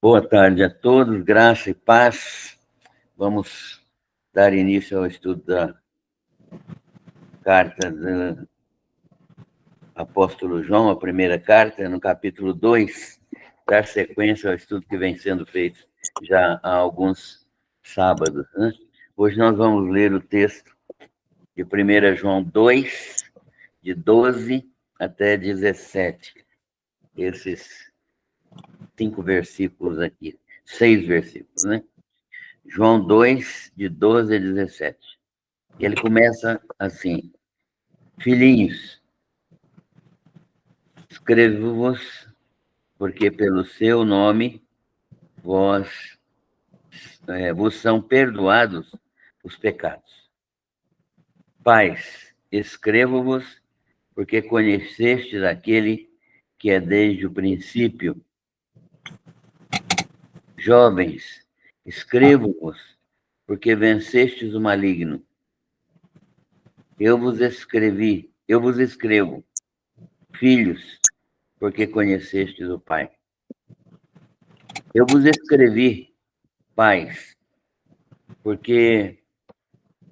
Boa tarde a todos, graça e paz. Vamos dar início ao estudo da carta do apóstolo João, a primeira carta, no capítulo 2, dar sequência ao estudo que vem sendo feito já há alguns sábados, né? Hoje nós vamos ler o texto de 1 João 2, de 12 até 17. Esses 5 versículos aqui, 6 versículos, né? João 2, de 12 a 17. E ele começa assim: Filhinhos, escrevo-vos, porque pelo seu nome vos são perdoados os pecados. Pais, escrevo-vos, porque conhecestes aquele que é desde o princípio. Jovens, escrevo-vos, porque vencestes o maligno. Eu vos escrevo, filhos, porque conhecestes o Pai. Eu vos escrevi, pais, porque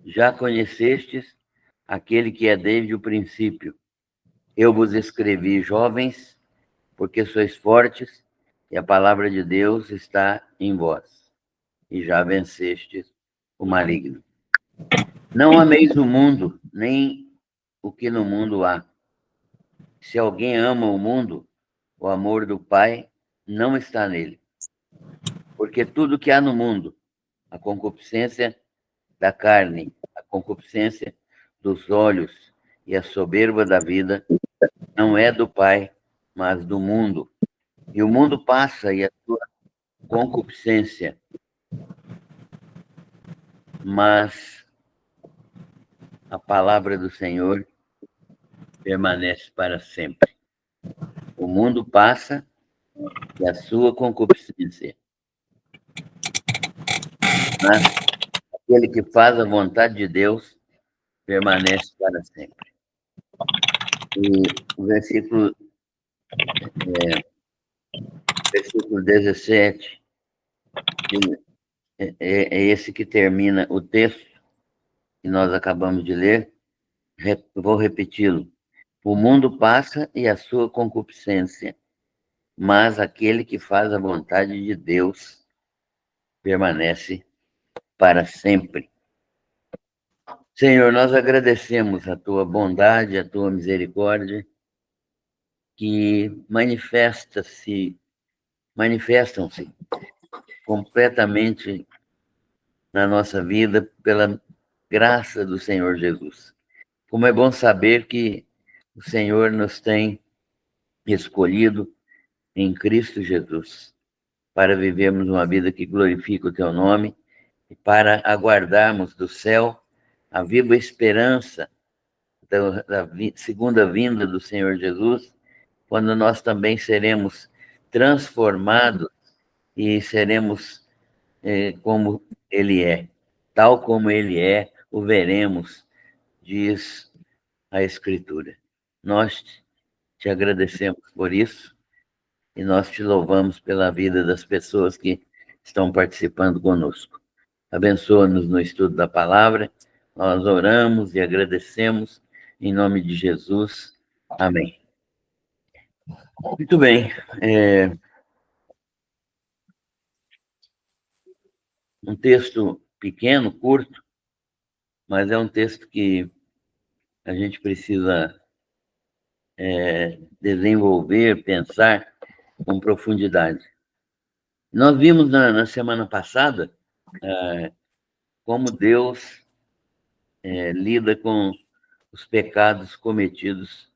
já conhecestes aquele que é desde o princípio. Eu vos escrevi, jovens, porque sois fortes e a palavra de Deus está em vós, e já vencestes o maligno. Não ameis o mundo, nem o que no mundo há. Se alguém ama o mundo, o amor do Pai não está nele. Porque tudo que há no mundo, a concupiscência da carne, a concupiscência dos olhos e a soberba da vida, não é do Pai, mas do mundo. E o mundo passa e a sua concupiscência, mas a palavra do Senhor permanece para sempre. O mundo passa e a sua concupiscência, mas aquele que faz a vontade de Deus permanece para sempre. E o versículo 17 é esse que termina o texto que nós acabamos de ler. Vou repeti-lo. O mundo passa e a sua concupiscência, mas aquele que faz a vontade de Deus permanece para sempre. Senhor, nós agradecemos a tua bondade, a tua misericórdia, que manifestam-se completamente na nossa vida pela graça do Senhor Jesus. Como é bom saber que o Senhor nos tem escolhido em Cristo Jesus para vivermos uma vida que glorifica o teu nome e para aguardarmos do céu a viva esperança da segunda vinda do Senhor Jesus, quando nós também seremos transformados e seremos como Ele é. Tal como Ele é, o veremos, diz a Escritura. Nós te agradecemos por isso e nós te louvamos pela vida das pessoas que estão participando conosco. Abençoa-nos no estudo da palavra. Nós oramos e agradecemos em nome de Jesus. Amém. Muito bem. Um texto pequeno, curto, mas é um texto que a gente precisa desenvolver, pensar com profundidade. Nós vimos na semana passada como Deus lida com os pecados cometidos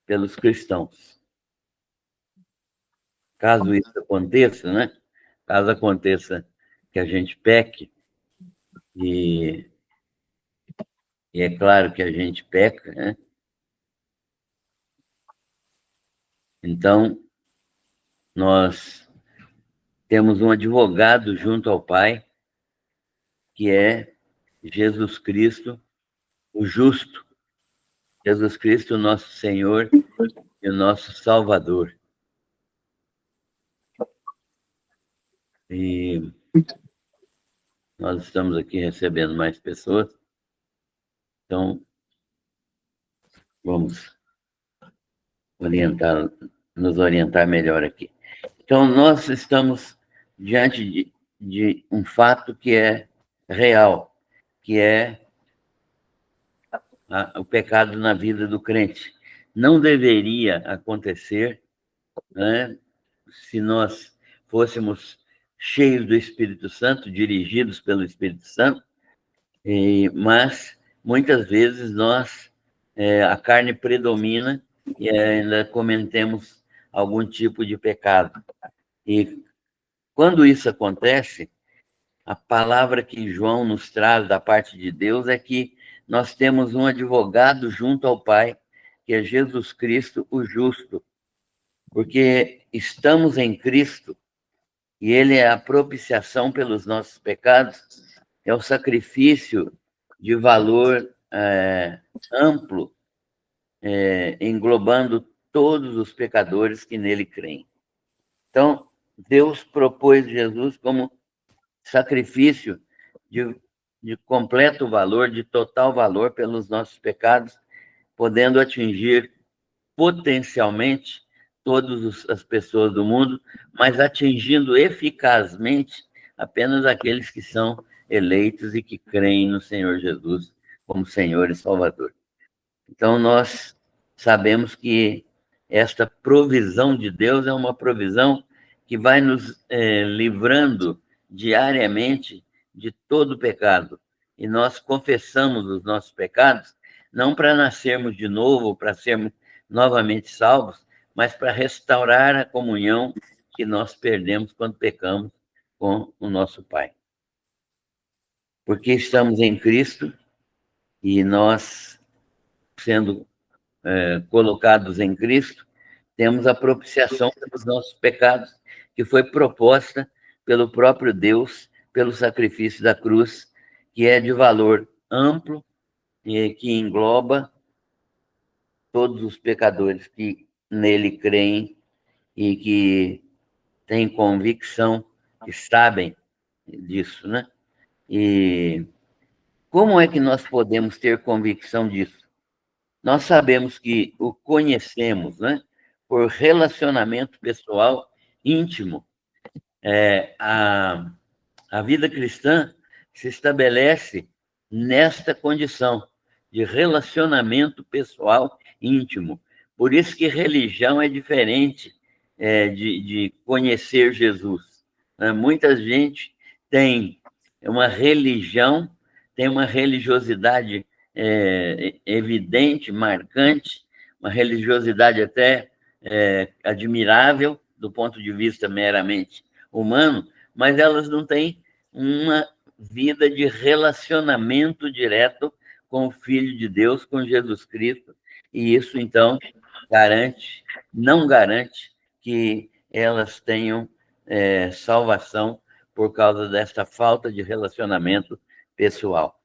pelos cristãos. Caso isso aconteça, né? Caso aconteça que a gente peque, e é claro que a gente peca, né? Então, nós temos um advogado junto ao Pai, que é Jesus Cristo, o justo. Jesus Cristo, nosso Senhor e o nosso Salvador. E nós estamos aqui recebendo mais pessoas, então vamos nos orientar melhor aqui. Então, nós estamos diante de um fato que é real, que é o pecado na vida do crente. Não deveria acontecer, né, se nós fôssemos cheios do Espírito Santo, dirigidos pelo Espírito Santo, mas muitas vezes a carne predomina e ainda cometemos algum tipo de pecado. E quando isso acontece, a palavra que João nos traz da parte de Deus é que nós temos um advogado junto ao Pai, que é Jesus Cristo, o justo, porque estamos em Cristo e Ele é a propiciação pelos nossos pecados, é o sacrifício de valor amplo, englobando todos os pecadores que nele creem. Então, Deus propôs Jesus como sacrifício de completo valor, de total valor pelos nossos pecados, podendo atingir potencialmente todas as pessoas do mundo, mas atingindo eficazmente apenas aqueles que são eleitos e que creem no Senhor Jesus como Senhor e Salvador. Então, nós sabemos que esta provisão de Deus é uma provisão que vai nos livrando diariamente de todo pecado. E nós confessamos os nossos pecados, não para nascermos de novo, para sermos novamente salvos, mas para restaurar a comunhão que nós perdemos quando pecamos com o nosso Pai. Porque estamos em Cristo e nós, sendo colocados em Cristo, temos a propiciação pelos nossos pecados, que foi proposta pelo próprio Deus, pelo sacrifício da cruz, que é de valor amplo e que engloba todos os pecadores que nele creem e que têm convicção, que sabem disso, né? E como é que nós podemos ter convicção disso? Nós sabemos que o conhecemos, né, por relacionamento pessoal íntimo. A vida cristã se estabelece nesta condição de relacionamento pessoal íntimo. Por isso que religião é diferente de conhecer Jesus. Né? Muita gente tem uma religião, tem uma religiosidade evidente, marcante, uma religiosidade até admirável do ponto de vista meramente humano, mas elas não têm uma vida de relacionamento direto com o Filho de Deus, com Jesus Cristo, e isso, então, não garante que elas tenham salvação por causa dessa falta de relacionamento pessoal.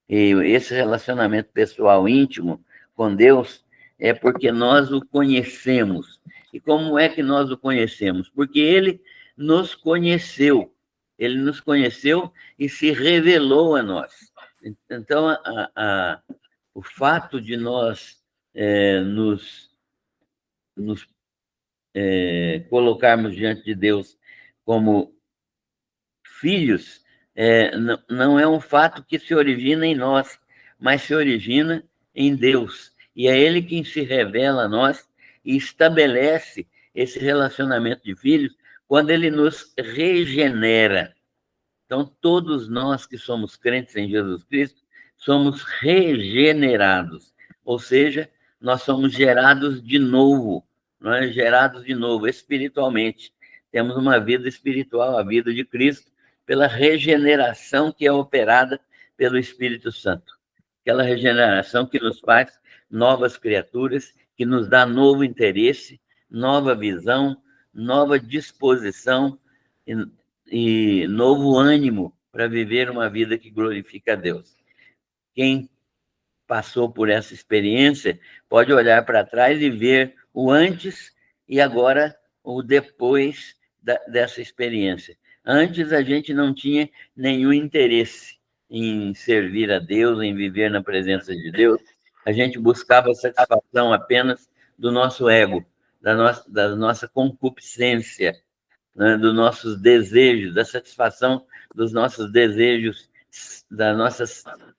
E esse relacionamento pessoal íntimo com Deus é porque nós o conhecemos. E como é que nós o conhecemos? Porque Ele nos conheceu. Ele nos conheceu e se revelou a nós. Então, o fato de nós nos colocarmos diante de Deus como filhos não é um fato que se origina em nós, mas se origina em Deus. E é Ele quem se revela a nós e estabelece esse relacionamento de filhos quando Ele nos regenera. Então, todos nós que somos crentes em Jesus Cristo, somos regenerados, ou seja, nós somos gerados de novo, gerados de novo espiritualmente. Temos uma vida espiritual, a vida de Cristo, pela regeneração que é operada pelo Espírito Santo. Aquela regeneração que nos faz novas criaturas, que nos dá novo interesse, nova visão, nova disposição e novo ânimo para viver uma vida que glorifica a Deus. Quem passou por essa experiência pode olhar para trás e ver o antes e agora o depois dessa experiência. Antes a gente não tinha nenhum interesse em servir a Deus, em viver na presença de Deus. A gente buscava satisfação apenas do nosso ego, da nossa concupiscência, né, dos nossos desejos, da satisfação dos nossos desejos, da nossa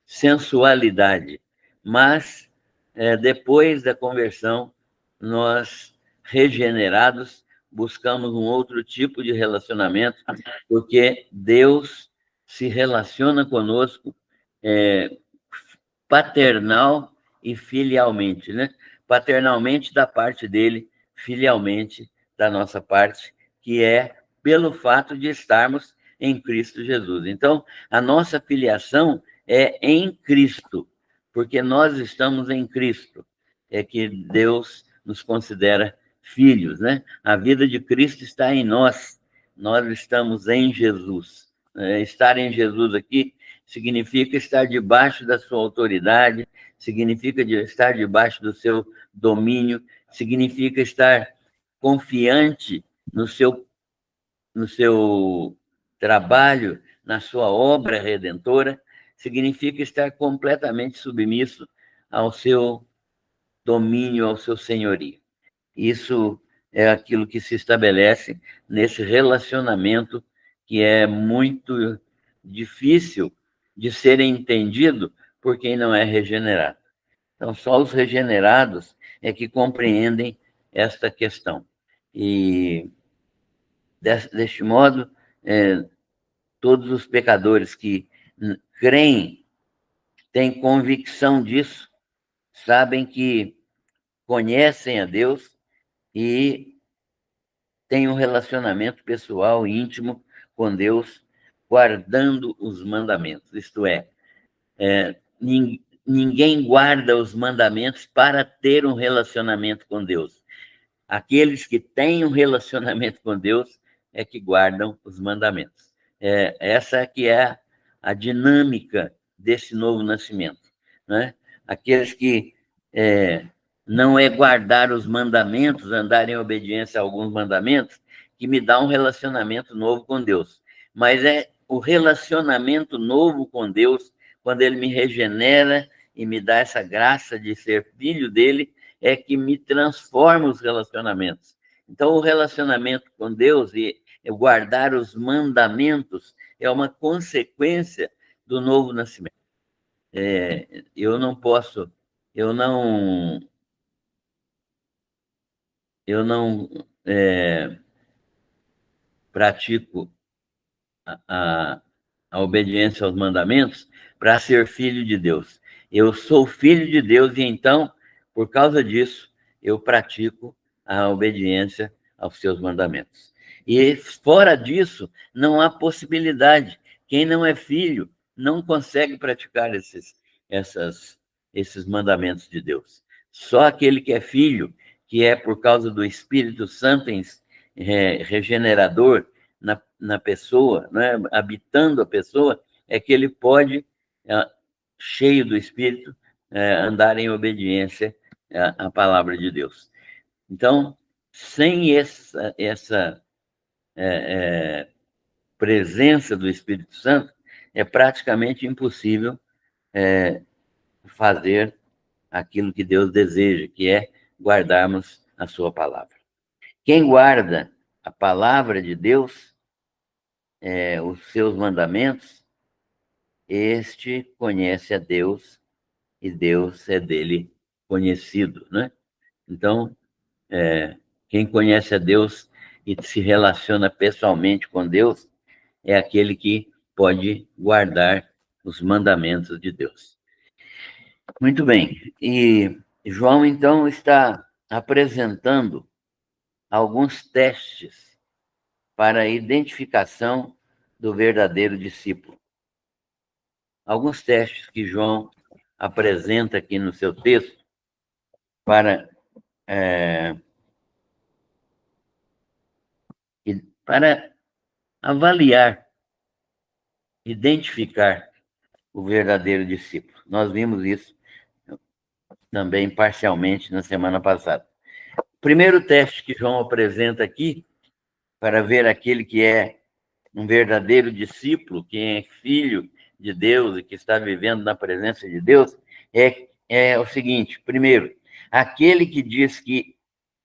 sensualidade. Mas, depois da conversão, nós, regenerados, buscamos um outro tipo de relacionamento, porque Deus se relaciona conosco paternal e filialmente, né? Paternalmente da parte dele, filialmente da nossa parte, que é pelo fato de estarmos em Cristo Jesus. Então, a nossa filiação é em Cristo, porque nós estamos em Cristo. É que Deus nos considera filhos, né? A vida de Cristo está em nós. Nós estamos em Jesus. Estar em Jesus aqui significa estar debaixo da sua autoridade, significa estar debaixo do seu domínio, significa estar confiante no seu trabalho, na sua obra redentora, significa estar completamente submisso ao seu domínio, ao seu senhorio. Isso é aquilo que se estabelece nesse relacionamento que é muito difícil de ser entendido por quem não é regenerado. Então, só os regenerados é que compreendem esta questão. E, deste modo, todos os pecadores que creem, têm convicção disso, sabem que conhecem a Deus e têm um relacionamento pessoal íntimo com Deus, guardando os mandamentos. Isto é, ninguém guarda os mandamentos para ter um relacionamento com Deus. Aqueles que têm um relacionamento com Deus é que guardam os mandamentos. Essa que é a dinâmica desse novo nascimento, né? Aqueles que não é guardar os mandamentos, andar em obediência a alguns mandamentos, que me dá um relacionamento novo com Deus. Mas é o relacionamento novo com Deus, quando Ele me regenera e me dá essa graça de ser filho dele, é que me transforma os relacionamentos. Então, o relacionamento com Deus e guardar os mandamentos é uma consequência do novo nascimento. Eu não posso, eu não pratico a obediência aos mandamentos para ser filho de Deus. Eu sou filho de Deus e então, por causa disso, eu pratico a obediência aos seus mandamentos. E fora disso, não há possibilidade. Quem não é filho não consegue praticar esses mandamentos de Deus. Só aquele que é filho, que é por causa do Espírito Santo regenerador na pessoa, né, habitando a pessoa, é que ele pode, cheio do Espírito, andar em obediência à palavra de Deus. Então, sem essa presença do Espírito Santo, é praticamente impossível fazer aquilo que Deus deseja, que é guardarmos a sua palavra. Quem guarda a palavra de Deus, os seus mandamentos, este conhece a Deus e Deus é dele conhecido, né? Então, quem conhece a Deus e se relaciona pessoalmente com Deus é aquele que pode guardar os mandamentos de Deus. Muito bem. E João, então, está apresentando alguns testes para a identificação do verdadeiro discípulo. Alguns testes que João apresenta aqui no seu texto para avaliar, identificar o verdadeiro discípulo. Nós vimos isso também parcialmente na semana passada. O primeiro teste que João apresenta aqui, para ver aquele que é um verdadeiro discípulo, quem é filho de Deus e que está vivendo na presença de Deus, é o seguinte: primeiro, aquele que diz que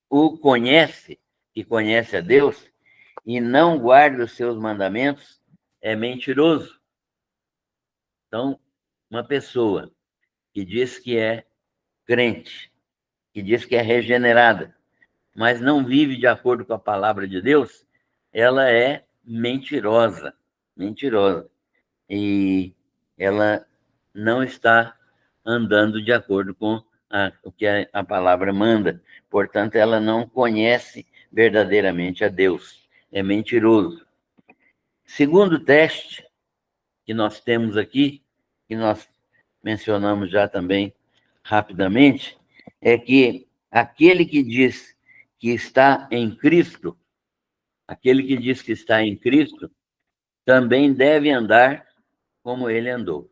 o conhece, que conhece a Deus, e não guarda os seus mandamentos, é mentiroso. Então, uma pessoa que diz que é crente, que diz que é regenerada, mas não vive de acordo com a palavra de Deus, ela é mentirosa, mentirosa. E ela não está andando de acordo com o que a palavra manda. Portanto, ela não conhece verdadeiramente a Deus. É mentiroso. Segundo teste que nós temos aqui, que nós mencionamos já também rapidamente, é que aquele que diz que está em Cristo, aquele que diz que está em Cristo, também deve andar como ele andou.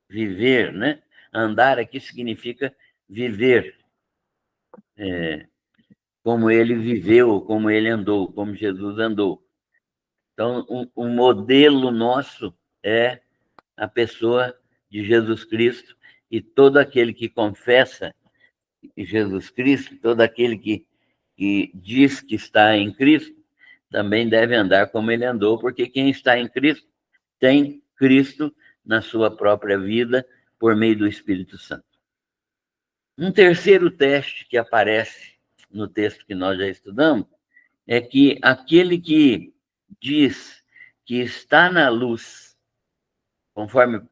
Viver, né? Andar aqui significa viver, como ele viveu, como ele andou, como Jesus andou. Então, um modelo nosso é a pessoa de Jesus Cristo, e todo aquele que confessa Jesus Cristo, todo aquele que diz que está em Cristo, também deve andar como ele andou, porque quem está em Cristo tem Cristo na sua própria vida por meio do Espírito Santo. Um terceiro teste que aparece no texto que nós já estudamos é que aquele que diz que está na luz, conforme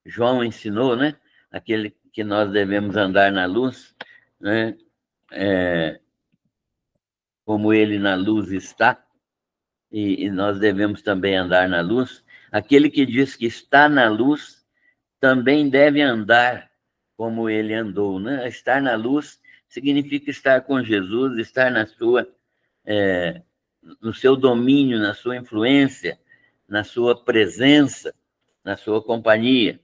João ensinou, né? Aquele que nós devemos andar na luz, né? Como ele na luz está, e nós devemos também andar na luz. Aquele que diz que está na luz também deve andar como ele andou, né? Estar na luz significa estar com Jesus, estar no seu domínio, na sua influência, na sua presença, na sua companhia.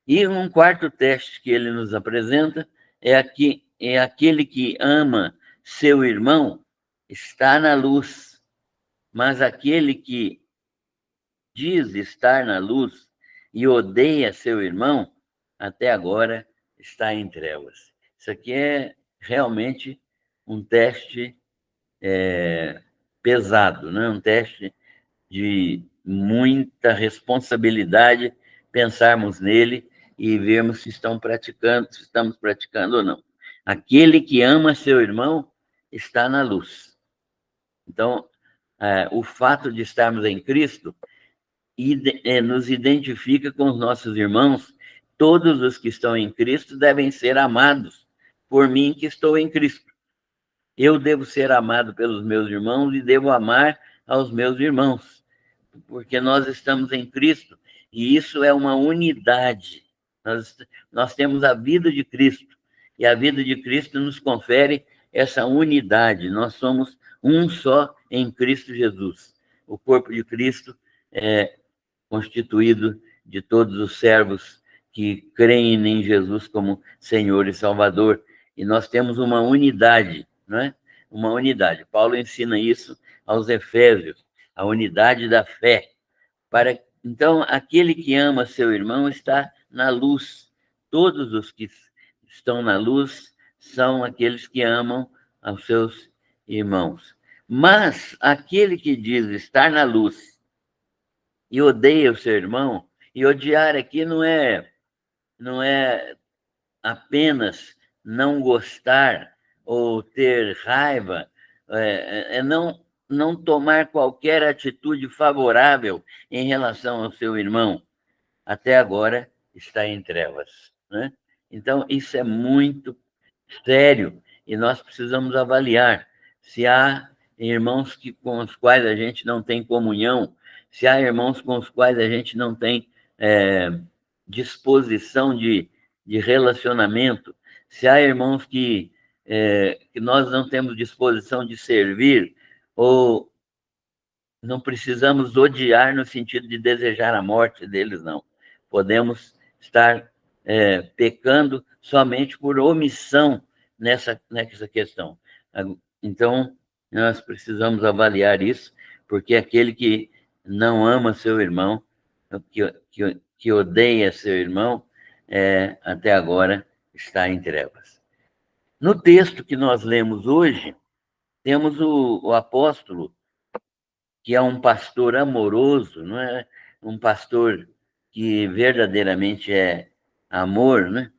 E um quarto teste que ele nos apresenta é aquele que ama seu irmão está na luz, mas aquele que diz estar na luz e odeia seu irmão, até agora está em trevas. Isso aqui é realmente um teste pesado, né? Um teste de muita responsabilidade, pensarmos nele e vermos se estamos praticando ou não. Aquele que ama seu irmão está na luz. Então, o fato de estarmos em Cristo nos identifica com os nossos irmãos. Todos os que estão em Cristo devem ser amados por mim que estou em Cristo. Eu devo ser amado pelos meus irmãos e devo amar aos meus irmãos, porque nós estamos em Cristo e isso é uma unidade. Nós temos a vida de Cristo e a vida de Cristo nos confere essa unidade. Nós somos um só em Cristo Jesus. O corpo de Cristo é constituído de todos os servos que creem em Jesus como Senhor e Salvador, e nós temos uma unidade, não é? Uma unidade. Paulo ensina isso aos Efésios, a unidade da fé. Então, aquele que ama seu irmão está na luz. Todos os que estão na luz são aqueles que amam aos seus irmãos. Mas aquele que diz estar na luz e odeia o seu irmão, e odiar aqui não é apenas não gostar ou ter raiva, é não tomar qualquer atitude favorável em relação ao seu irmão. Até agora está em trevas, né? Então, isso é muito sério e nós precisamos avaliar se há irmãos com os quais a gente não tem comunhão, se há irmãos com os quais a gente não tem disposição de relacionamento, se há irmãos que nós não temos disposição de servir, ou não precisamos odiar no sentido de desejar a morte deles, não. Podemos estar pecando somente por omissão nessa questão. Então, nós precisamos avaliar isso, porque aquele que não ama seu irmão, que odeia seu irmão, até agora está em trevas. No texto que nós lemos hoje, temos o apóstolo, que é um pastor amoroso, não é? Um pastor que verdadeiramente é amor, né?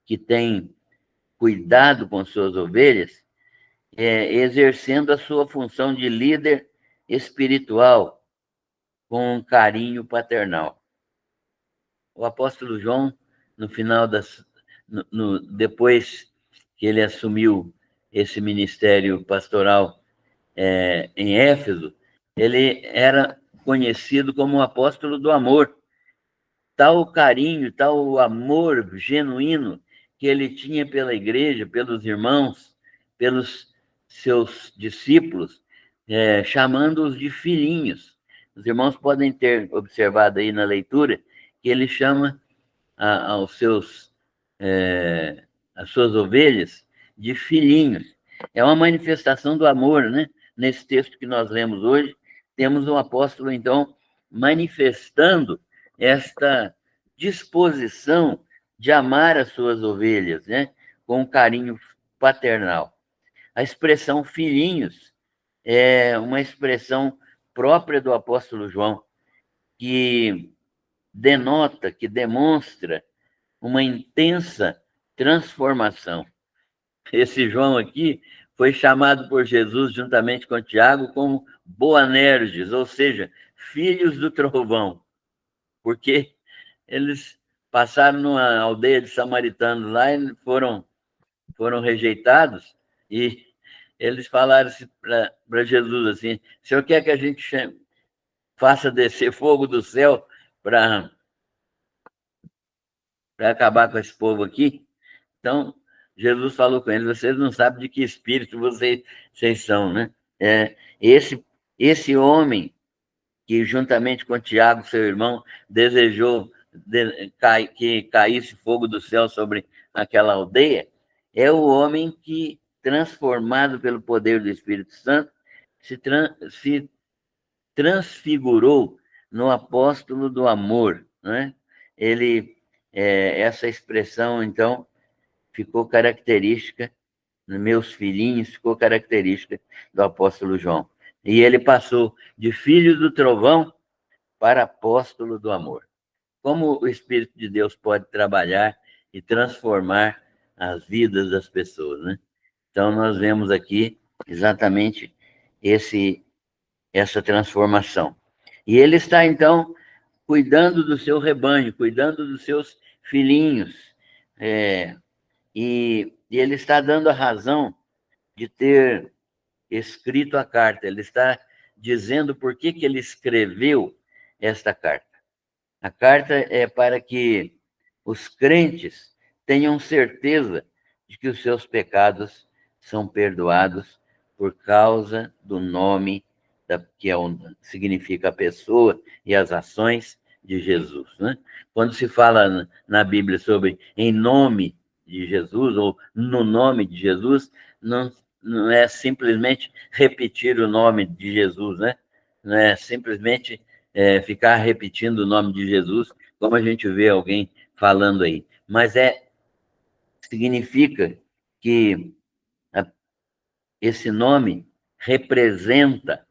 Que tem cuidado com suas ovelhas, exercendo a sua função de líder espiritual com carinho paternal. O apóstolo João, no final depois que ele assumiu esse ministério pastoral em Éfeso, ele era conhecido como o apóstolo do amor. Tal carinho, tal amor genuíno que ele tinha pela igreja, pelos irmãos, pelos seus discípulos, chamando-os de filhinhos. Os irmãos podem ter observado aí na leitura que ele chama aos seus, as suas ovelhas de filhinhos. É uma manifestação do amor, né? Nesse texto que nós lemos hoje, temos o apóstolo, então, manifestando esta disposição de amar as suas ovelhas, né? Com um carinho paternal. A expressão filhinhos é uma expressão própria do apóstolo João, que denota, que demonstra uma intensa transformação. Esse João aqui foi chamado por Jesus, juntamente com Tiago, como Boanerges, ou seja, filhos do trovão, porque eles passaram numa aldeia de samaritanos lá e foram rejeitados, e eles falaram para Jesus assim: o senhor quer que a gente faça descer fogo do céu para acabar com esse povo aqui? Então, Jesus falou com eles: vocês não sabem de que espírito vocês são, né? Esse homem que, juntamente com Tiago, seu irmão, desejou que caísse fogo do céu sobre aquela aldeia, é o homem que, transformado pelo poder do Espírito Santo, se transfigurou no apóstolo do amor, né? Essa expressão, então, ficou característica, meus filhinhos, ficou característica do apóstolo João. E ele passou de filho do trovão para apóstolo do amor. Como o Espírito de Deus pode trabalhar e transformar as vidas das pessoas, né? Então, nós vemos aqui exatamente essa transformação. E ele está, então, cuidando do seu rebanho, cuidando dos seus filhinhos, e ele está dando a razão de ter escrito a carta. Ele está dizendo por que ele escreveu esta carta. A carta é para que os crentes tenham certeza de que os seus pecados são perdoados por causa do nome, que significa a pessoa e as ações de Jesus, né? Quando se fala na Bíblia sobre em nome de Jesus ou no nome de Jesus, não é simplesmente repetir o nome de Jesus, né? Não é simplesmente ficar repetindo o nome de Jesus, como a gente vê alguém falando aí. Mas significa que esse nome representa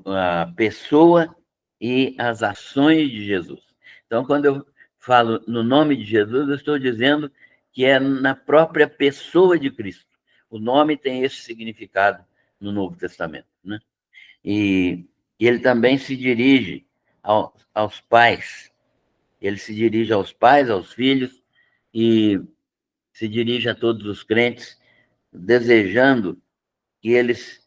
a pessoa e as ações de Jesus. Então, quando eu falo no nome de Jesus, eu estou dizendo que é na própria pessoa de Cristo. O nome tem esse significado no Novo Testamento, né? E ele também se dirige aos pais. Ele se dirige aos pais, aos filhos, e se dirige a todos os crentes, desejando que eles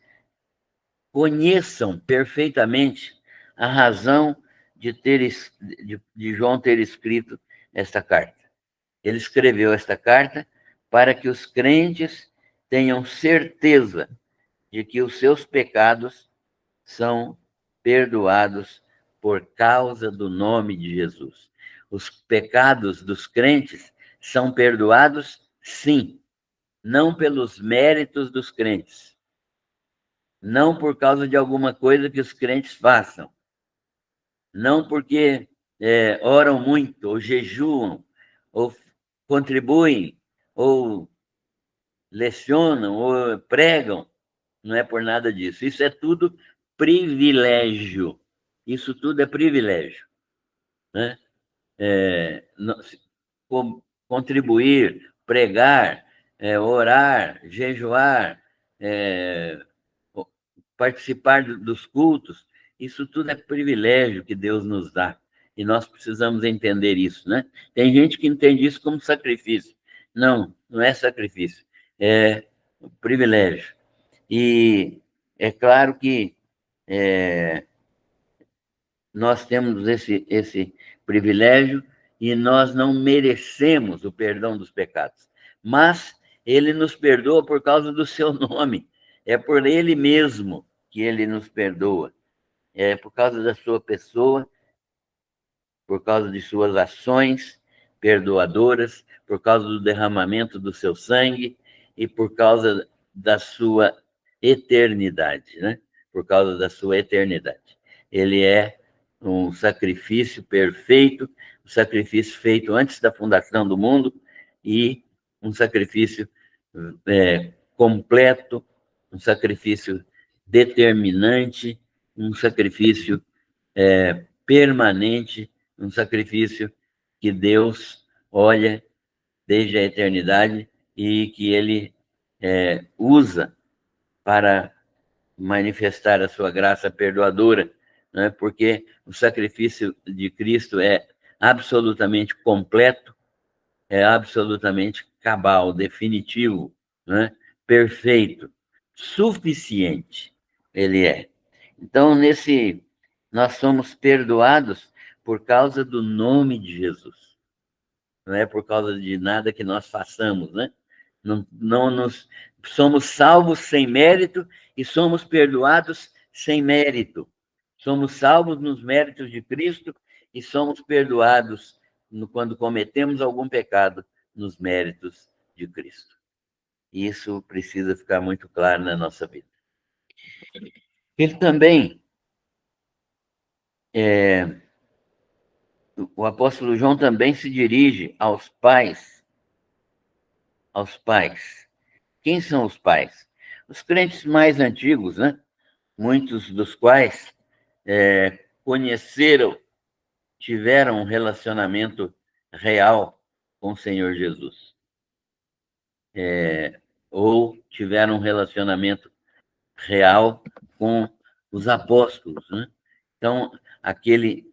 conheçam perfeitamente a razão de João ter escrito esta carta. Ele escreveu esta carta para que os crentes tenham certeza de que os seus pecados são perdoados por causa do nome de Jesus. Os pecados dos crentes são perdoados, sim, não pelos méritos dos crentes, não por causa de alguma coisa que os crentes façam, não porque oram muito, ou jejuam, ou contribuem, ou lecionam, ou pregam, não é por nada disso. Isso é tudo privilégio. Isso tudo é privilégio, né? Contribuir, pregar, orar, jejuar, é, participar dos cultos, isso tudo é privilégio que Deus nos dá. E nós precisamos entender isso, né? Tem gente que entende isso como sacrifício. Não, não é sacrifício, é privilégio. E é claro que nós temos esse privilégio e nós não merecemos o perdão dos pecados. Mas ele nos perdoa por causa do seu nome. É por ele mesmo que ele nos perdoa. É por causa da sua pessoa, por causa de suas ações perdoadoras, por causa do derramamento do seu sangue e por causa da sua eternidade, né? Por causa da sua eternidade. Ele é um sacrifício perfeito, um sacrifício feito antes da fundação do mundo e um sacrifício completo, um sacrifício determinante, um sacrifício permanente, um sacrifício que Deus olha desde a eternidade e que Ele usa para manifestar a sua graça perdoadora, né? Porque o sacrifício de Cristo é absolutamente completo, é absolutamente cabal, definitivo, né? Perfeito, suficiente, ele é. Então, nós somos perdoados por causa do nome de Jesus, não é por causa de nada que nós façamos, né? Não nos somos salvos sem mérito e somos perdoados sem mérito. Somos salvos nos méritos de Cristo e somos perdoados quando cometemos algum pecado nos méritos de Cristo. Isso precisa ficar muito claro na nossa vida. Ele também, o apóstolo João também se dirige aos pais. Aos pais. Quem são os pais? Os crentes mais antigos, né? Muitos dos quais conheceram, tiveram um relacionamento real com o Senhor Jesus. Ou tiveram um relacionamento real com os apóstolos, né? Então, aqueles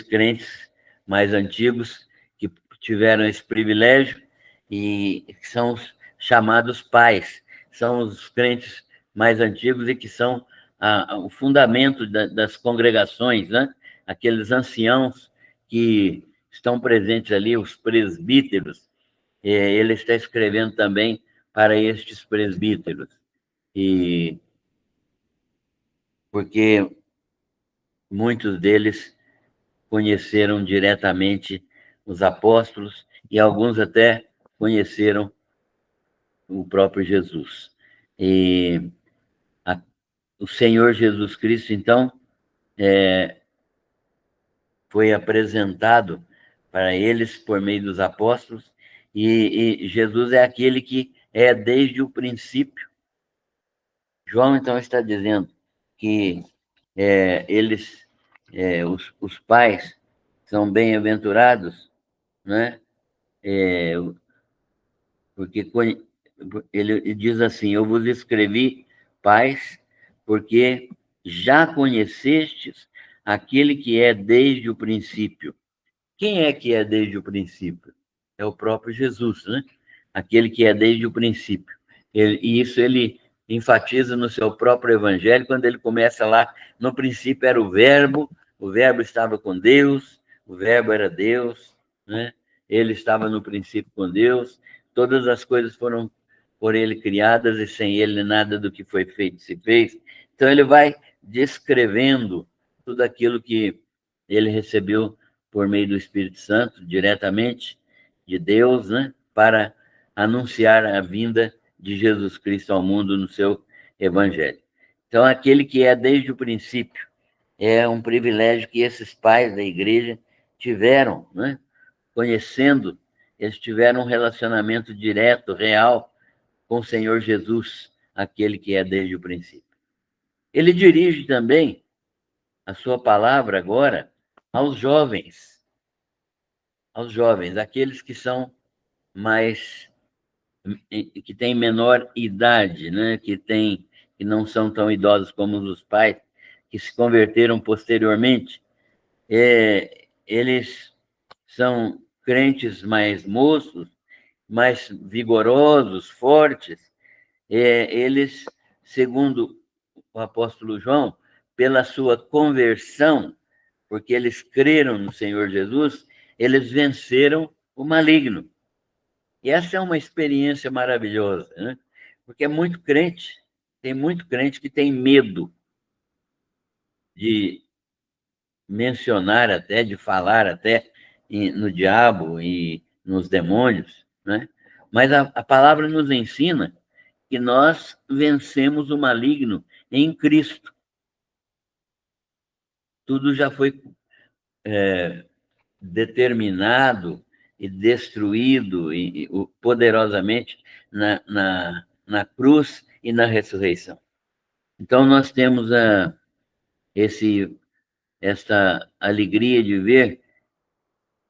crentes mais antigos que tiveram esse privilégio e que são os chamados pais, são os crentes mais antigos e que são o fundamento das congregações, né? Aqueles anciãos que estão presentes ali, os presbíteros, ele está escrevendo também para estes presbíteros. E porque muitos deles conheceram diretamente os apóstolos e alguns até conheceram o próprio Jesus. E o Senhor Jesus Cristo, então, foi apresentado para eles por meio dos apóstolos, e Jesus é aquele que é desde o princípio. João, então, está dizendo que os pais são bem-aventurados, né? Porque ele diz assim: eu vos escrevi, pais, porque já conhecestes aquele que é desde o princípio. Quem é que é desde o princípio? É o próprio Jesus, né? Aquele que é desde o princípio. E isso ele enfatiza no seu próprio evangelho, quando ele começa lá, no princípio era o verbo estava com Deus, o verbo era Deus, né? Ele estava no princípio com Deus, todas as coisas foram por ele criadas e sem ele nada do que foi feito se fez. Então ele vai descrevendo tudo aquilo que ele recebeu por meio do Espírito Santo, diretamente de Deus, né, para anunciar a vinda de Jesus Cristo ao mundo no seu evangelho. Então, aquele que é desde o princípio, é um privilégio que esses pais da igreja tiveram, né? Conhecendo, eles tiveram um relacionamento direto, real, com o Senhor Jesus, aquele que é desde o princípio. Ele dirige também a sua palavra agora aos jovens, aqueles que são mais, que têm menor idade, né? Que não são tão idosos como os pais, que se converteram posteriormente. Eles são crentes mais moços, mais vigorosos, fortes. Eles, segundo o apóstolo João, pela sua conversão, porque eles creram no Senhor Jesus, eles venceram o maligno. E essa é uma experiência maravilhosa, né? Porque tem muito crente que tem medo de mencionar até, de falar até no diabo e nos demônios, né? Mas a palavra nos ensina que nós vencemos o maligno em Cristo. Tudo já foi determinado e destruído poderosamente na cruz e na ressurreição. Então, nós temos essa alegria de ver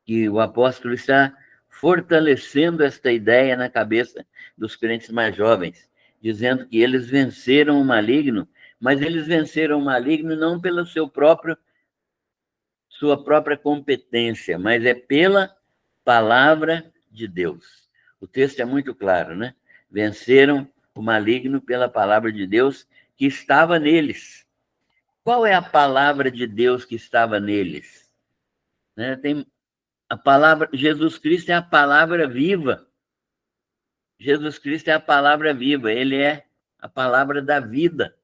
que o apóstolo está fortalecendo esta ideia na cabeça dos crentes mais jovens, dizendo que eles venceram o maligno, mas eles venceram o maligno não pelo sua própria competência, mas é pela palavra de Deus. O texto é muito claro, né? Venceram o maligno pela palavra de Deus que estava neles. Qual é a palavra de Deus que estava neles? Né? Tem a palavra, Jesus Cristo é a palavra viva. Jesus Cristo é a palavra viva, ele é a palavra da vida.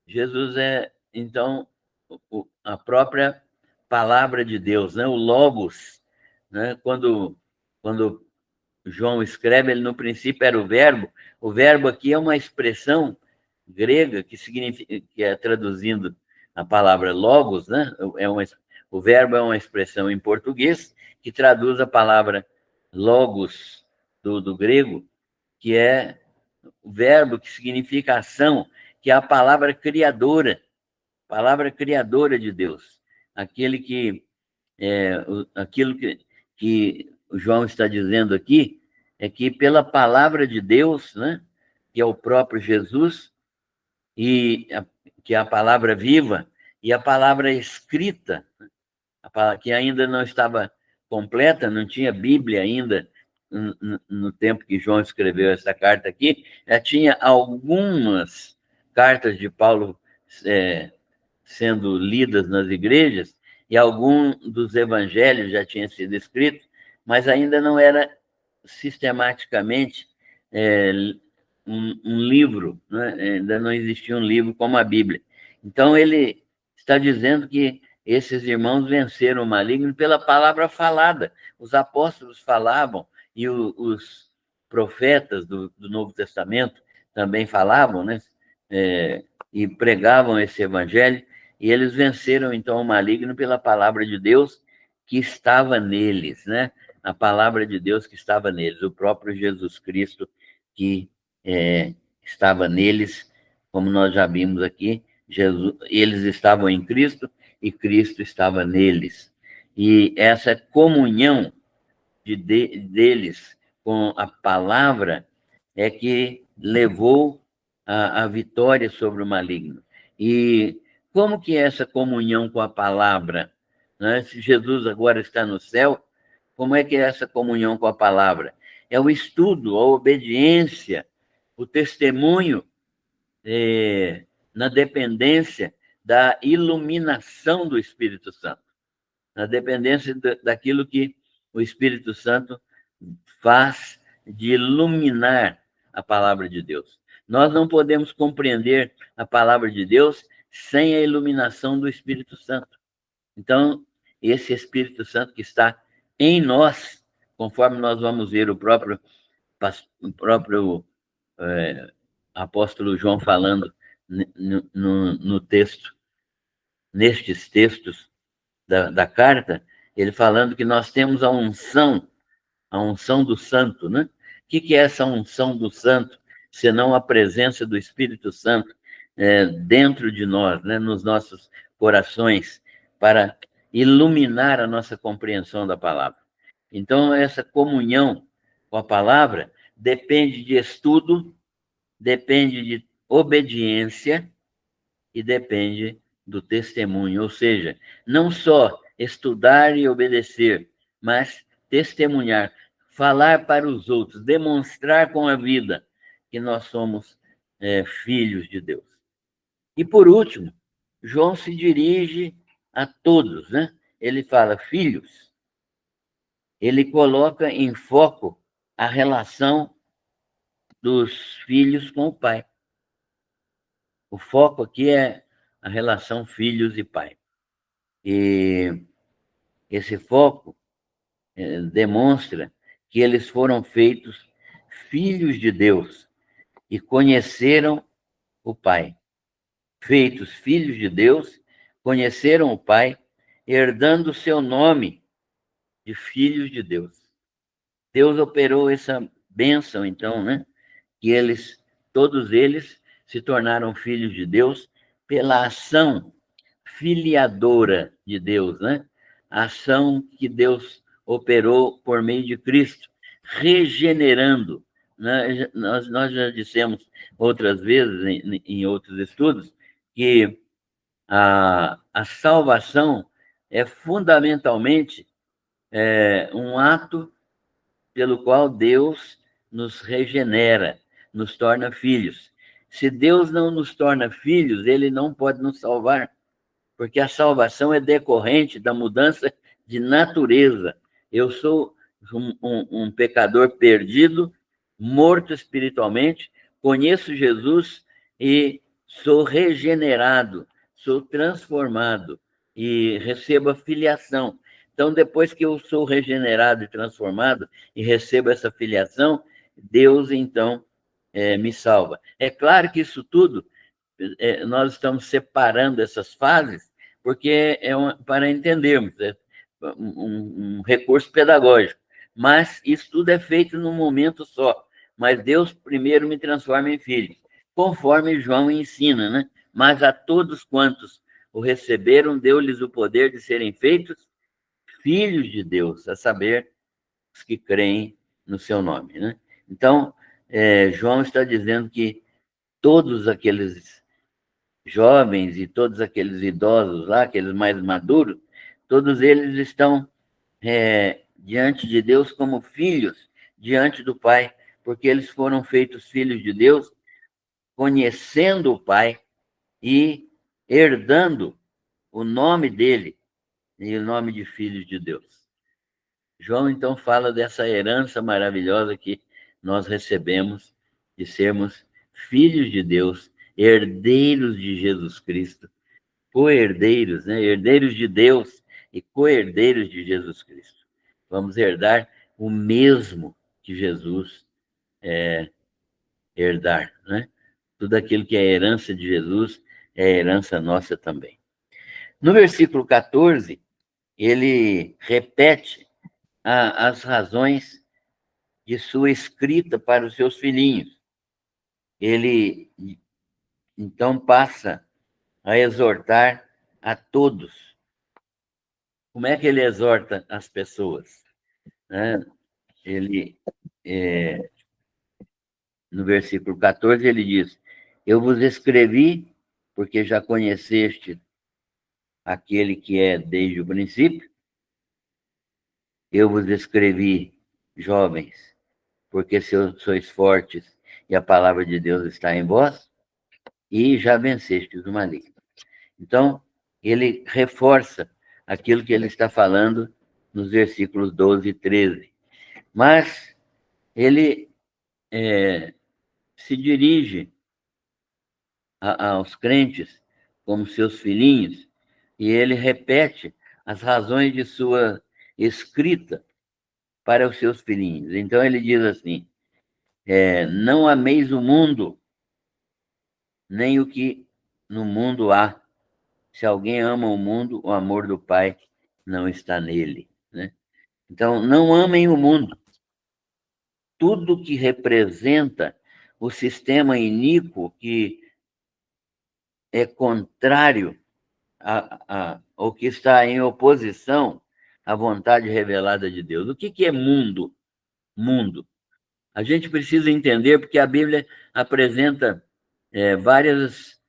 Jesus é, então, a própria palavra de Deus, né? O Logos, né? Quando João escreve, ele no princípio era o verbo. O verbo aqui é uma expressão grega que significa, que é traduzindo a palavra logos, né? O verbo é uma expressão em português que traduz a palavra logos do grego, que é o verbo que significa ação, que é a palavra criadora de Deus, aquele que aquilo que o João está dizendo aqui é que pela palavra de Deus, né, que é o próprio Jesus, que é a palavra viva, e a palavra escrita, que ainda não estava completa, não tinha Bíblia ainda no tempo que João escreveu essa carta aqui, já tinha algumas cartas de Paulo sendo lidas nas igrejas, e algum dos evangelhos já tinha sido escrito, mas ainda não era sistematicamente um livro, né? Ainda não existia um livro como a Bíblia. Então, ele está dizendo que esses irmãos venceram o maligno pela palavra falada. Os apóstolos falavam, e os profetas do Novo Testamento também falavam, né? E pregavam esse evangelho, e eles venceram, então, o maligno pela palavra de Deus que estava neles, né? A palavra de Deus que estava neles, o próprio Jesus Cristo que estava neles, como nós já vimos aqui, eles estavam em Cristo e Cristo estava neles. E essa comunhão deles com a palavra é que levou a vitória sobre o maligno. E como que é essa comunhão com a palavra? Né? Se Jesus agora está no céu, como é que é essa comunhão com a palavra? É o estudo, a obediência, o testemunho na dependência da iluminação do Espírito Santo, na dependência daquilo que o Espírito Santo faz de iluminar a palavra de Deus. Nós não podemos compreender a palavra de Deus sem a iluminação do Espírito Santo. Então, esse Espírito Santo que está em nós, conforme nós vamos ver o próprio apóstolo João falando no texto, nestes textos da carta, ele falando que nós temos a unção do santo, né? O que é essa unção do santo, senão a presença do Espírito Santo dentro de nós, né? Nos nossos corações, para iluminar a nossa compreensão da palavra. Então, essa comunhão com a palavra depende de estudo, depende de obediência e depende do testemunho, ou seja, não só estudar e obedecer, mas testemunhar, falar para os outros, demonstrar com a vida que nós somos filhos de Deus. E por último, João se dirige a todos, né? Ele fala filhos. Ele coloca em foco a relação dos filhos com o pai. O foco aqui é a relação filhos e pai. E esse foco demonstra que eles foram feitos filhos de Deus e conheceram o Pai. Feitos filhos de Deus, conheceram o Pai, herdando o seu nome de filhos de Deus. Deus operou essa bênção, então, né? Que todos eles se tornaram filhos de Deus pela ação filiadora de Deus, né? A ação que Deus operou por meio de Cristo, regenerando. Né? Nós já dissemos outras vezes, em outros estudos, que a salvação é fundamentalmente um ato pelo qual Deus nos regenera, nos torna filhos. Se Deus não nos torna filhos, ele não pode nos salvar, porque a salvação é decorrente da mudança de natureza. Eu sou um pecador perdido, morto espiritualmente, conheço Jesus e sou regenerado, sou transformado e recebo a filiação. Então, depois que eu sou regenerado e transformado e recebo essa filiação, Deus, então, me salva. É claro que isso tudo nós estamos separando essas fases porque para entendermos, um recurso pedagógico. Mas isso tudo é feito num momento só. Mas Deus primeiro me transforma em filho, conforme João ensina, né? Mas a todos quantos o receberam, deu-lhes o poder de serem feitos filhos de Deus, a saber, os que creem no seu nome, né? Então, João está dizendo que todos aqueles jovens e todos aqueles idosos lá, aqueles mais maduros, todos eles estão diante de Deus como filhos, diante do Pai, porque eles foram feitos filhos de Deus, conhecendo o Pai e herdando o nome dele e o nome de filhos de Deus. João, então, fala dessa herança maravilhosa que nós recebemos de sermos filhos de Deus, herdeiros de Jesus Cristo, co-herdeiros, né? Herdeiros de Deus e co-herdeiros de Jesus Cristo. Vamos herdar o mesmo que Jesus herdar, né? Tudo aquilo que é herança de Jesus é herança nossa também. No versículo 14, ele repete as razões de sua escrita para os seus filhinhos. Ele, então, passa a exortar a todos. Como é que ele exorta as pessoas? Ele, no versículo 14, ele diz: eu vos escrevi, porque já conheceste aquele que é desde o princípio. Eu vos escrevi, jovens, porque sois fortes e a palavra de Deus está em vós, e já vencestes o maligno. Então, ele reforça aquilo que ele está falando nos versículos 12 e 13. Mas ele se dirige aos crentes como seus filhinhos, e ele repete as razões de sua escrita para os seus filhinhos. Então ele diz assim: Não ameis o mundo, nem o que no mundo há. Se alguém ama o mundo, o amor do Pai não está nele, né? Então, não amem o mundo. Tudo que representa o sistema iníquo que é contrário ao que está em oposição à vontade revelada de Deus. O que é mundo? Mundo. A gente precisa entender porque a Bíblia apresenta vários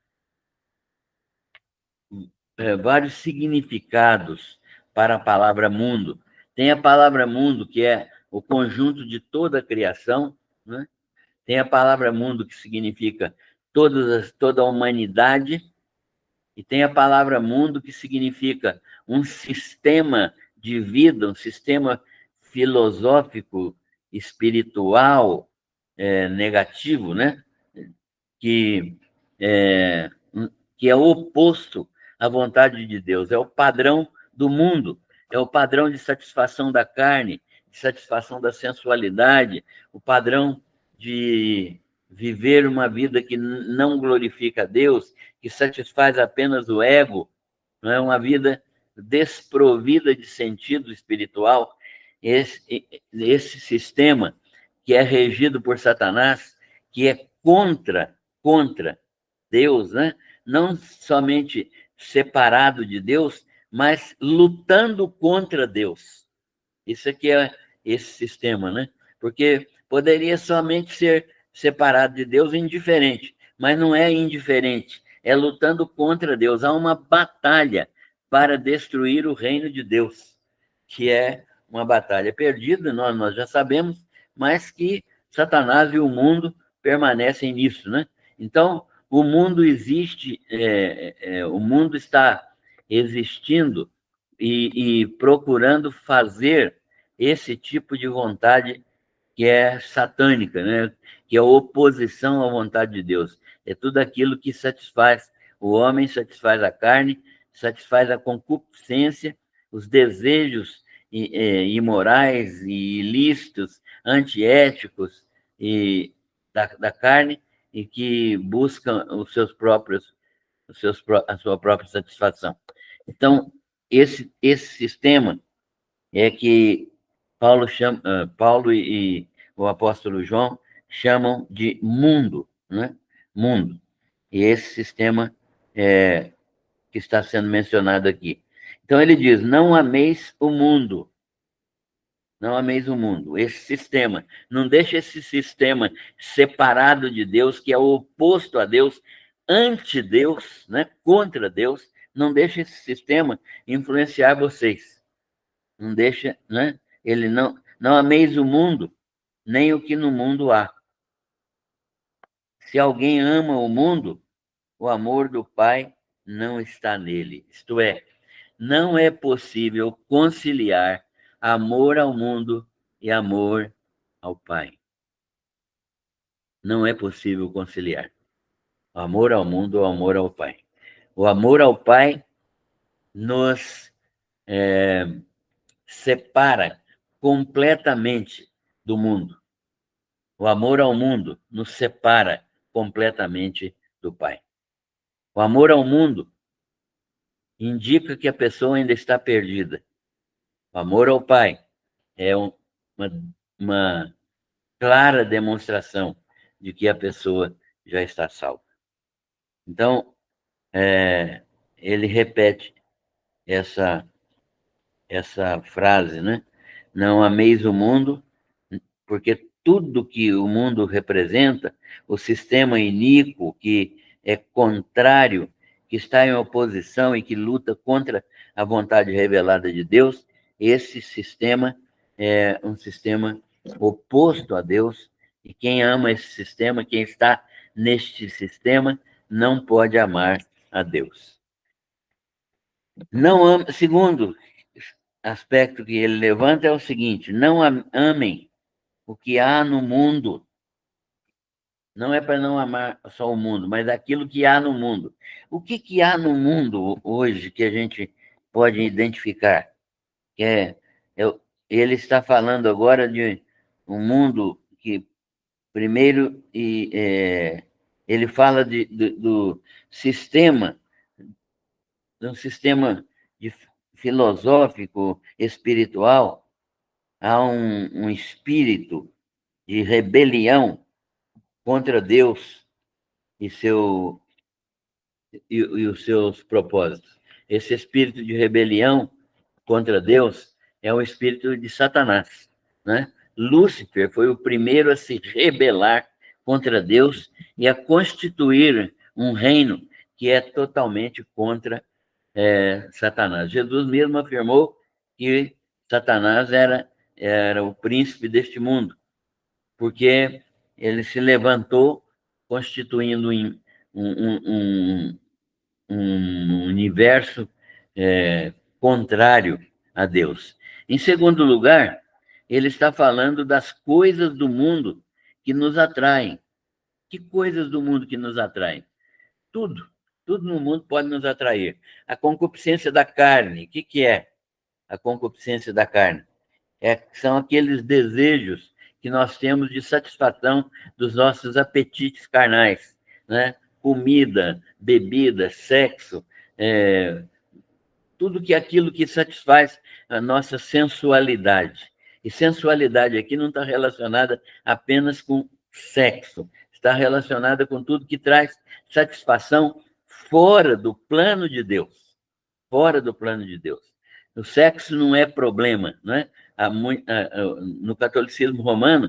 significados para a palavra mundo. Tem a palavra mundo, que é o conjunto de toda a criação, né? Tem a palavra mundo, que significa toda a humanidade, e tem a palavra mundo, que significa um sistema de vida, um sistema filosófico, espiritual, negativo, né? Que é, que é oposto à vontade de Deus, é o padrão do mundo, é o padrão de satisfação da carne, de satisfação da sensualidade, o padrão de viver uma vida que não glorifica a Deus, que satisfaz apenas o ego, não é uma vida desprovida de sentido espiritual. Esse sistema que é regido por Satanás, que é contra Deus, né? Não somente separado de Deus, mas lutando contra Deus. Isso aqui é esse sistema, né? Porque poderia somente ser separado de Deus indiferente, mas não é indiferente, é lutando contra Deus. Há uma batalha para destruir o reino de Deus, que é uma batalha perdida, nós já sabemos, mas que Satanás e o mundo permanecem nisso, né? Então, o mundo existe, o mundo está existindo e procurando fazer esse tipo de vontade que é satânica, né? Que é oposição à vontade de Deus. É tudo aquilo que satisfaz o homem, satisfaz a carne, satisfaz a concupiscência, os desejos imorais e ilícitos, antiéticos e da carne, e que buscam a sua própria satisfação. Então, esse sistema é que Paulo e o apóstolo João chamam de mundo, né? Mundo. E esse sistema que está sendo mencionado aqui. Então ele diz: não ameis o mundo, não ameis o mundo, esse sistema. Não deixe esse sistema separado de Deus, que é o oposto a Deus, anti-Deus, né? Contra Deus. Não deixe esse sistema influenciar vocês. Não deixa, né? Ele não ameis o mundo, nem o que no mundo há. Se alguém ama o mundo, o amor do Pai não está nele. Isto é, não é possível conciliar amor ao mundo e amor ao Pai. Não é possível conciliar o amor ao mundo ou amor ao Pai. O amor ao Pai nos separa completamente do mundo. O amor ao mundo nos separa completamente do Pai. O amor ao mundo indica que a pessoa ainda está perdida. O amor ao Pai é uma clara demonstração de que a pessoa já está salva. Então, ele repete essa, essa frase, né? Não ameis o mundo, porque tudo que o mundo representa, o sistema iníquo que é contrário, que está em oposição e que luta contra a vontade revelada de Deus, esse sistema é um sistema oposto a Deus, e quem ama esse sistema, quem está neste sistema, não pode amar a Deus. Não ama, segundo aspecto que ele levanta é o seguinte: não amem o que há no mundo. Não é para não amar só o mundo, mas aquilo que há no mundo. O que há no mundo hoje que a gente pode identificar? Que ele está falando agora de um mundo que Primeiro, ele fala do sistema, de um sistema filosófico, espiritual. Há um espírito de rebelião contra Deus e, e os seus propósitos. Esse espírito de rebelião contra Deus é o espírito de Satanás, né? Lúcifer foi o primeiro a se rebelar contra Deus e a constituir um reino que é totalmente contra Satanás. Jesus mesmo afirmou que Satanás era o príncipe deste mundo, porque ele se levantou constituindo um, um universo contrário a Deus. Em segundo lugar, ele está falando das coisas do mundo que nos atraem. Que coisas do mundo que nos atraem? Tudo. Tudo no mundo pode nos atrair. A concupiscência da carne. O que é a concupiscência da carne? São aqueles desejos que nós temos de satisfação dos nossos apetites carnais, né? Comida, bebida, sexo, tudo aquilo que satisfaz a nossa sensualidade. E sensualidade aqui não está relacionada apenas com sexo, está relacionada com tudo que traz satisfação fora do plano de Deus. Fora do plano de Deus. O sexo não é problema, não é? No catolicismo romano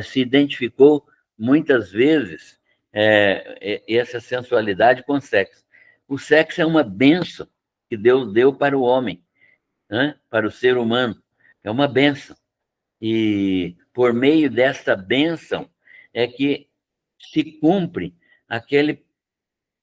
se identificou muitas vezes essa sensualidade com sexo. O sexo é uma bênção que Deus deu para o homem, né? Para o ser humano. É uma bênção. E por meio desta bênção é que se cumpre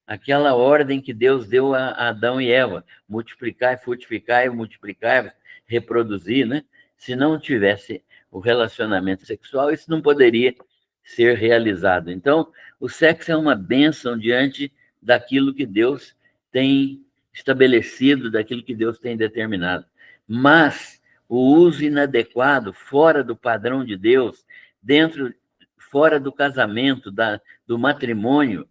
aquela ordem que Deus deu a Adão e Eva: multiplicar, frutificar, multiplicar, reproduzir, né? Se não tivesse o relacionamento sexual, isso não poderia ser realizado. Então, o sexo é uma bênção diante daquilo que Deus tem estabelecido, daquilo que Deus tem determinado. Mas o uso inadequado, fora do padrão de Deus, fora do casamento, do matrimônio,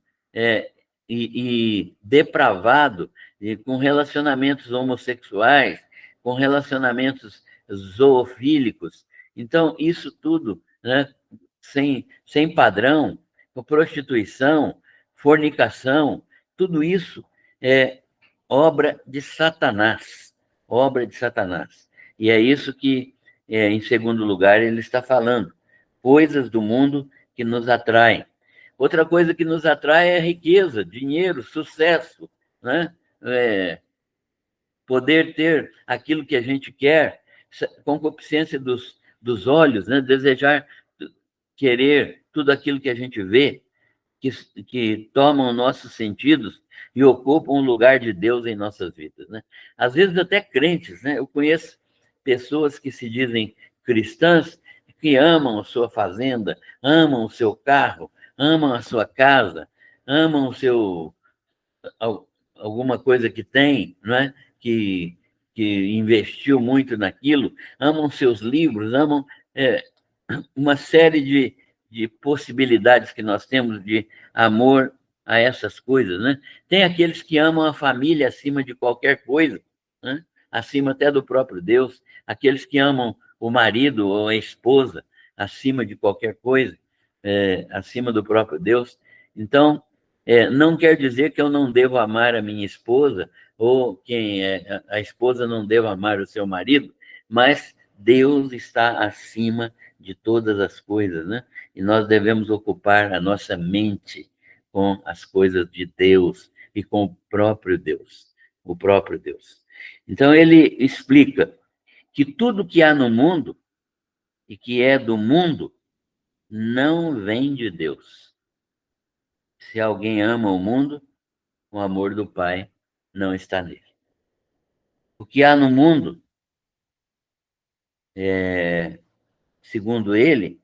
e depravado, e com relacionamentos homossexuais, com relacionamentos zoofílicos. Então, isso tudo, né, sem padrão, com prostituição, fornicação, tudo isso é obra de Satanás, obra de Satanás. E é isso que, em segundo lugar, ele está falando. Coisas do mundo que nos atraem. Outra coisa que nos atrai é riqueza, dinheiro, sucesso, né? Poder ter aquilo que a gente quer, concupiscência dos olhos, né? Desejar, querer tudo aquilo que a gente vê, que tomam nossos sentidos e ocupam o lugar de Deus em nossas vidas, né? Às vezes até crentes, né? Eu conheço pessoas que se dizem cristãs, que amam a sua fazenda, amam o seu carro, amam a sua casa, amam alguma coisa que tem, não é? Que investiu muito naquilo, amam seus livros, amam uma série de possibilidades que nós temos de amor a essas coisas, né? Tem aqueles que amam a família acima de qualquer coisa, né? Acima até do próprio Deus, aqueles que amam o marido ou a esposa acima de qualquer coisa, acima do próprio Deus. Então, não quer dizer que eu não devo amar a minha esposa ou a esposa não deva amar o seu marido, mas Deus está acima de todas as coisas, né? E nós devemos ocupar a nossa mente com as coisas de Deus e com o próprio Deus, o próprio Deus. Então ele explica que tudo que há no mundo e que é do mundo não vem de Deus. Se alguém ama o mundo, o amor do Pai não está nele. O que há no mundo, segundo ele,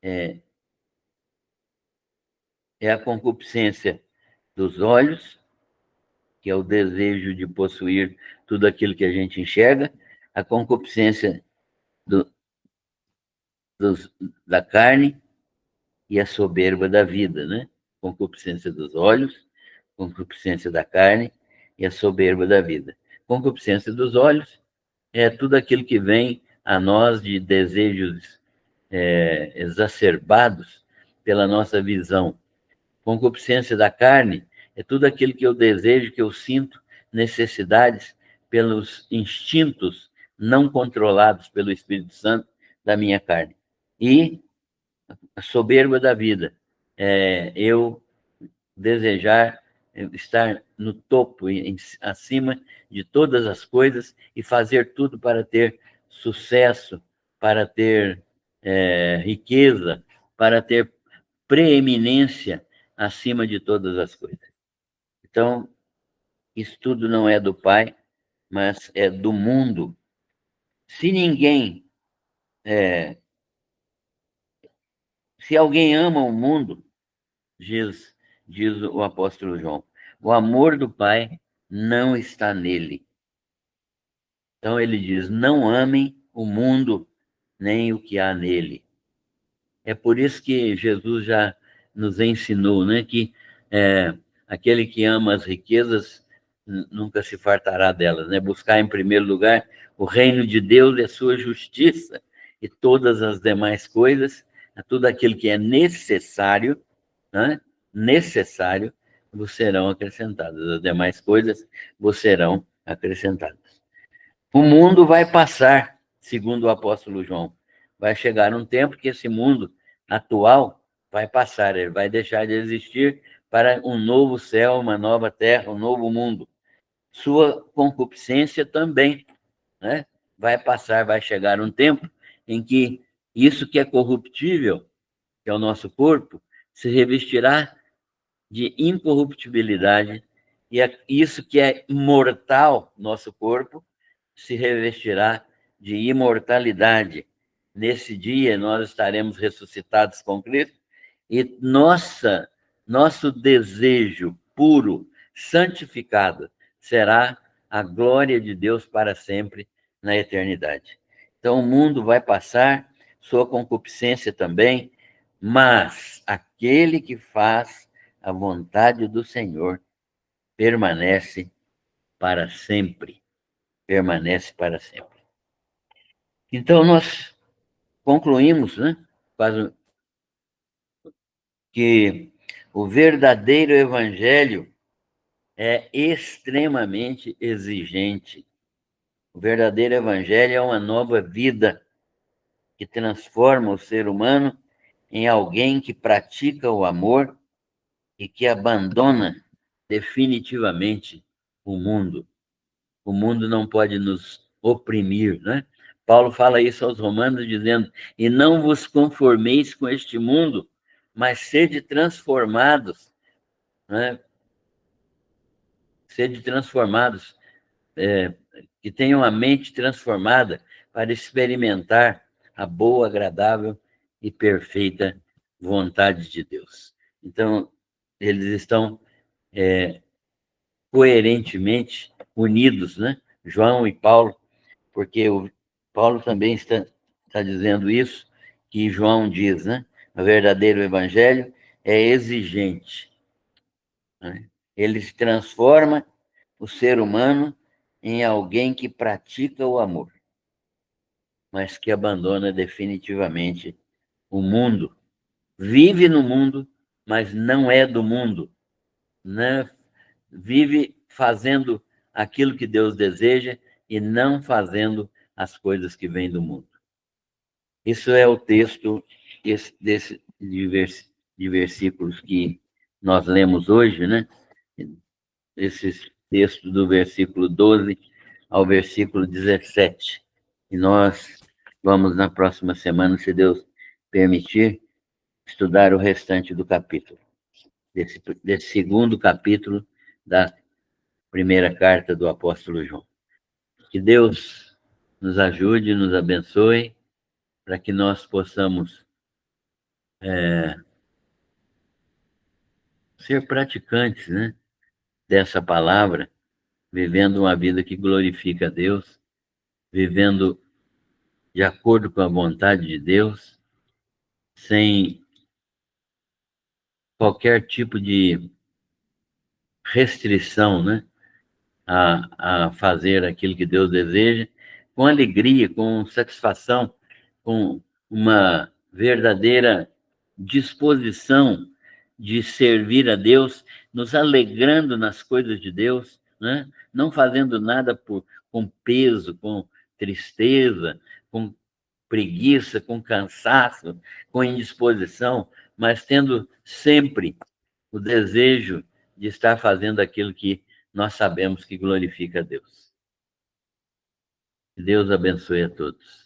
é a concupiscência dos olhos, que é o desejo de possuir tudo aquilo que a gente enxerga, a concupiscência da carne, e a soberba da vida, né? Concupiscência dos olhos, concupiscência da carne e a soberba da vida. Concupiscência dos olhos é tudo aquilo que vem a nós de desejos exacerbados pela nossa visão. Concupiscência da carne é tudo aquilo que eu desejo, que eu sinto necessidades pelos instintos não controlados pelo Espírito Santo da minha carne. E a soberba da vida é eu desejar estar no topo, acima de todas as coisas e fazer tudo para ter sucesso, para ter riqueza, para ter preeminência acima de todas as coisas. Então, isso tudo não é do Pai, mas é do mundo. Se ninguém, se alguém ama o mundo, diz o apóstolo João, o amor do Pai não está nele. Então ele diz: não amem o mundo, nem o que há nele. É por isso que Jesus já nos ensinou, né, que aquele que ama as riquezas nunca se fartará delas, né? Buscar em primeiro lugar o reino de Deus e a sua justiça, e todas as demais coisas, tudo aquilo que é necessário, né? Necessário, vos serão acrescentadas. As demais coisas vos serão acrescentadas. O mundo vai passar, segundo o apóstolo João. Vai chegar um tempo que esse mundo atual vai passar, ele vai deixar de existir para um novo céu, uma nova terra, um novo mundo. Sua concupiscência também, né? Vai passar, vai chegar um tempo em que isso que é corruptível, que é o nosso corpo, se revestirá de incorruptibilidade, e isso que é mortal, nosso corpo, se revestirá de imortalidade. Nesse dia nós estaremos ressuscitados com Cristo e nosso desejo puro, santificado, será a glória de Deus para sempre na eternidade. Então o mundo vai passar, sua concupiscência também, mas aquele que faz a vontade do Senhor permanece para sempre. Permanece para sempre. Então, nós concluímos, né, que o verdadeiro evangelho é extremamente exigente. O verdadeiro evangelho é uma nova vida que transforma o ser humano em alguém que pratica o amor e que abandona definitivamente o mundo. O mundo não pode nos oprimir, né? Paulo fala isso aos Romanos, dizendo: e não vos conformeis com este mundo, mas sede transformados, né? Sede transformados, que tenham a mente transformada para experimentar a boa, agradável e perfeita vontade de Deus. Então, eles estão coerentemente unidos, né? João e Paulo, porque o Paulo também está dizendo isso, que João diz, né? O verdadeiro evangelho é exigente, né? Ele transforma o ser humano em alguém que pratica o amor, mas que abandona definitivamente o mundo. Vive no mundo, mas não é do mundo, né? Vive fazendo aquilo que Deus deseja e não fazendo as coisas que vêm do mundo. Isso é o texto de versículos que nós lemos hoje, né? Esses textos do versículo 12 ao versículo 17. E nós vamos, na próxima semana, se Deus permitir, estudar o restante do capítulo, desse segundo capítulo da primeira carta do apóstolo João. Que Deus nos ajude, nos abençoe, para que nós possamos ser praticantes, né, dessa palavra, vivendo uma vida que glorifica a Deus, vivendo de acordo com a vontade de Deus, sem qualquer tipo de restrição, né, a fazer aquilo que Deus deseja, com alegria, com satisfação, com uma verdadeira disposição de servir a Deus, nos alegrando nas coisas de Deus, né? Não fazendo nada com peso, com tristeza, com preguiça, com cansaço, com indisposição, mas tendo sempre o desejo de estar fazendo aquilo que nós sabemos que glorifica a Deus. Deus abençoe a todos.